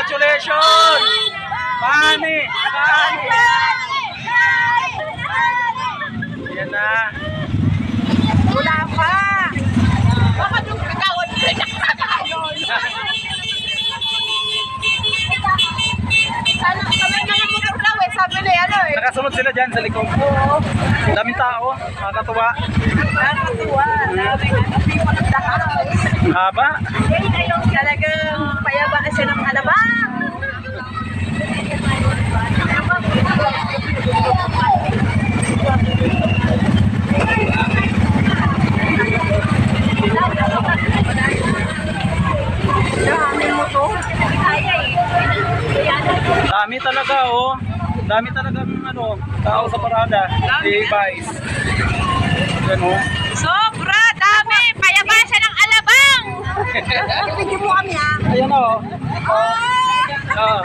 Congratulations! Mani! Mani! Yan na. Wala pa. Baka yung kagawad nila sana kami mga motor daw eh, sabi na yan eh. Nakasunod sila dyan sa likod. Oo. Daming tao. Nakakatuwa. Nakakatuwa. Sabi nga, hindi mo nagdakaroon. Haba. Yan kayo talagang payabaan siya ng alabang. Dami talaga oh. Dami talaga ano, tao sa parada. E-bikes. Yan oh. Sobra dami! Payabaan siya ng alabang! Ibigay mo kami ha? Ayan oh. Ah.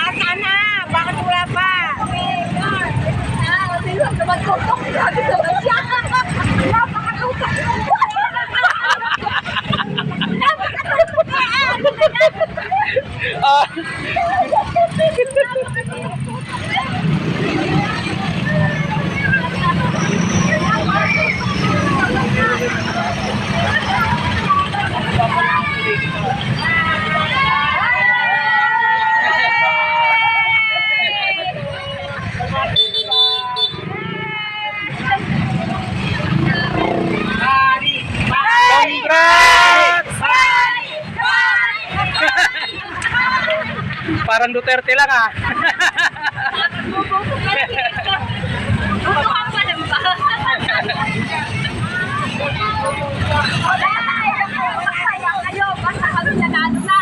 Asa na! Bakit wala pa? Napakatutok! Ah. Congrats! Parang Duterte lang ah. Tutukan pa lang ba? Wala! Ayaw! Basta kami nanalo na!